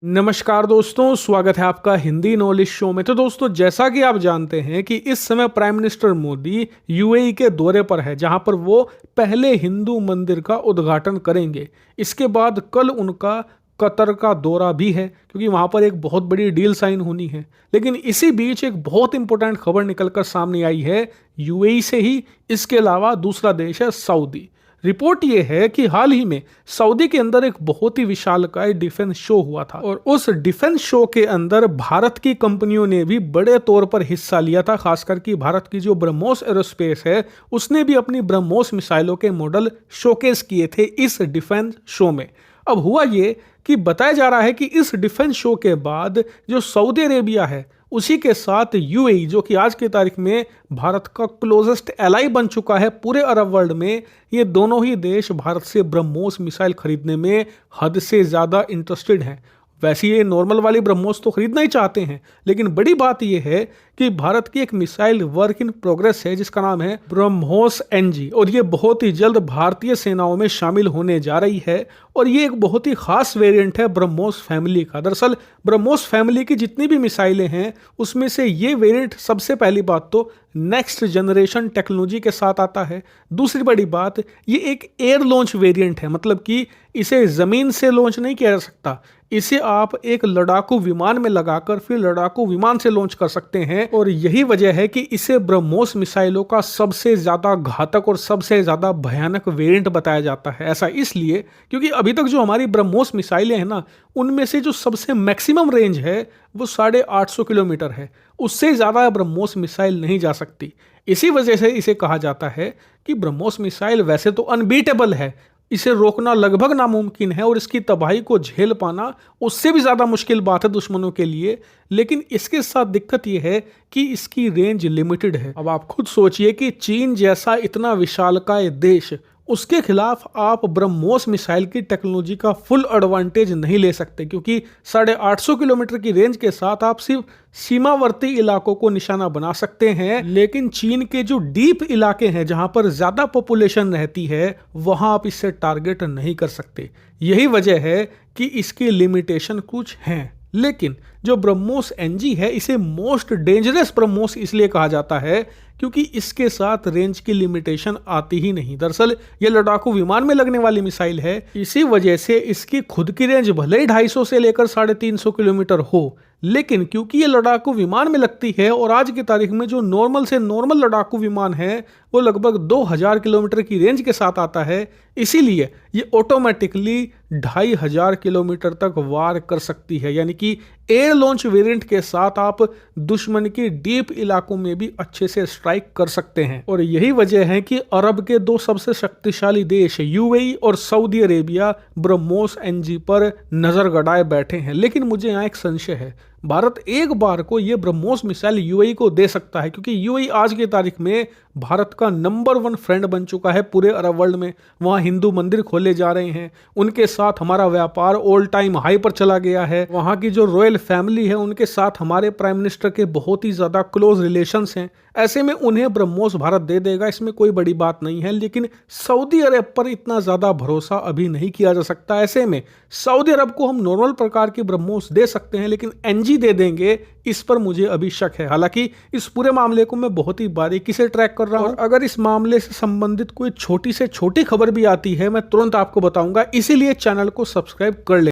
नमस्कार दोस्तों, स्वागत है आपका हिंदी नॉलेज शो में। तो दोस्तों, जैसा कि आप जानते हैं कि इस समय प्राइम मिनिस्टर मोदी यूएई के दौरे पर है, जहां पर वो पहले हिंदू मंदिर का उद्घाटन करेंगे। इसके बाद कल उनका कतर का दौरा भी है, क्योंकि वहां पर एक बहुत बड़ी डील साइन होनी है। लेकिन इसी बीच एक बहुत इंपॉर्टेंट खबर निकलकर सामने आई है यूएई से ही। इसके अलावा दूसरा देश है सऊदी। रिपोर्ट ये है कि हाल ही में सऊदी के अंदर एक बहुत ही विशालकाय डिफेंस शो हुआ था, और उस डिफेंस शो के अंदर भारत की कंपनियों ने भी बड़े तौर पर हिस्सा लिया था। खासकर कि भारत की जो ब्रह्मोस एरोस्पेस है, उसने भी अपनी ब्रह्मोस मिसाइलों के मॉडल शोकेस किए थे इस डिफेंस शो में। अब हुआ ये कि बताया जा रहा है कि इस डिफेंस शो के बाद जो सऊदी अरेबिया है, उसी के साथ यूएई, जो कि आज की तारीख में भारत का क्लोजेस्ट एलाई बन चुका है पूरे अरब वर्ल्ड में, ये दोनों ही देश भारत से ब्रह्मोस मिसाइल खरीदने में हद से ज़्यादा इंटरेस्टेड हैं। वैसे ये नॉर्मल वाली ब्रह्मोस तो खरीदना ही चाहते हैं, लेकिन बड़ी बात यह है कि भारत की एक मिसाइल वर्क इन प्रोग्रेस है जिसका नाम है ब्रह्मोस एनजी, और ये बहुत ही जल्द भारतीय सेनाओं में शामिल होने जा रही है। और ये एक बहुत ही खास वेरिएंट है ब्रह्मोस फैमिली का। दरअसल ब्रह्मोस फैमिली की जितनी भी मिसाइलें हैं, उसमें से ये वेरिएंट सबसे पहली बात तो नेक्स्ट जनरेशन टेक्नोलॉजी के साथ आता है। दूसरी बड़ी बात, ये एक एयर लॉन्च वेरिएंट है, मतलब कि इसे ज़मीन से लॉन्च नहीं किया जा सकता। इसे आप एक लड़ाकू विमान में लगाकर फिर लड़ाकू विमान से लॉन्च कर सकते हैं, और यही वजह है कि इसे ब्रह्मोस मिसाइलों का सबसे ज़्यादा घातक और सबसे ज़्यादा भयानक वेरिएंट बताया जाता है। ऐसा इसलिए क्योंकि अभी तक जो हमारी ब्रह्मोस मिसाइलें हैं ना, उनमें से जो सबसे मैक्सिमम रेंज है वो 850 किलोमीटर है। उससे ज़्यादा ब्रह्मोस मिसाइल नहीं जा सकती। इसी वजह से इसे कहा जाता है कि ब्रह्मोस मिसाइल वैसे तो अनबीटेबल है, इसे रोकना लगभग नामुमकिन है, और इसकी तबाही को झेल पाना उससे भी ज़्यादा मुश्किल बात है दुश्मनों के लिए। लेकिन इसके साथ दिक्कत यह है कि इसकी रेंज लिमिटेड है। अब आप खुद सोचिए कि चीन जैसा इतना विशालकाय देश, उसके खिलाफ आप ब्रह्मोस मिसाइल की टेक्नोलॉजी का फुल एडवांटेज नहीं ले सकते, क्योंकि 850 किलोमीटर की रेंज के साथ आप सिर्फ सीमावर्ती इलाकों को निशाना बना सकते हैं। लेकिन चीन के जो डीप इलाके हैं, जहां पर ज्यादा पॉपुलेशन रहती है, वहां आप इससे टारगेट नहीं कर सकते। यही वजह है कि इसकी लिमिटेशन कुछ हैं। लेकिन जो ब्रह्मोस एनजी है, इसे मोस्ट डेंजरस ब्रह्मोस इसलिए कहा जाता है क्योंकि इसके साथ रेंज की लिमिटेशन आती ही नहीं। दरअसल ये लड़ाकू विमान में लगने वाली मिसाइल है, इसी वजह से इसकी खुद की रेंज भले ही 250 से लेकर 350 किलोमीटर हो, लेकिन क्योंकि ये लड़ाकू विमान में लगती है, और आज की तारीख में जो नॉर्मल से नॉर्मल लड़ाकू विमान है वो लगभग 2000 किलोमीटर की रेंज के साथ आता है, इसीलिए ये ऑटोमेटिकली 2500 किलोमीटर तक वार कर सकती है। यानी कि एयर लॉन्च वेरिएंट के साथ आप दुश्मन की डीप इलाकों में भी अच्छे से स्ट्राइक कर सकते हैं। और यही वजह है कि अरब के दो सबसे शक्तिशाली देश यूएई और सऊदी अरेबिया ब्रह्मोस एनजी पर नजर गड़ाए बैठे हैं। लेकिन मुझे यहाँ एक संशय है, भारत एक बार को ये ब्रह्मोस मिसाइल यूएई को दे सकता है, क्योंकि यूएई आज की तारीख में भारत का नंबर 1 फ्रेंड बन चुका है पूरे अरब वर्ल्ड में। वहाँ हिंदू मंदिर खोले जा रहे हैं, उनके साथ हमारा व्यापार ऑल टाइम हाई पर चला गया है। वहाँ की जो रॉयल फैमिली है, उनके साथ हमारे प्राइम मिनिस्टर के बहुत ही ज़्यादा क्लोज रिलेशंस हैं। ऐसे में उन्हें ब्रह्मोस भारत दे देगा, इसमें कोई बड़ी बात नहीं है। लेकिन सऊदी अरब पर इतना ज़्यादा भरोसा अभी नहीं किया जा सकता। ऐसे में सऊदी अरब को हम नॉर्मल प्रकार की ब्रह्मोस दे सकते हैं, लेकिन एनजी दे देंगे, इस पर मुझे अभी शक है। हालांकि इस पूरे मामले को मैं बहुत ही बारीकी से ट्रैक कर रहा हूं, और अगर इस मामले से संबंधित कोई छोटी से छोटी खबर भी आती है, मैं तुरंत आपको बताऊंगा। इसीलिए चैनल को सब्सक्राइब कर ले।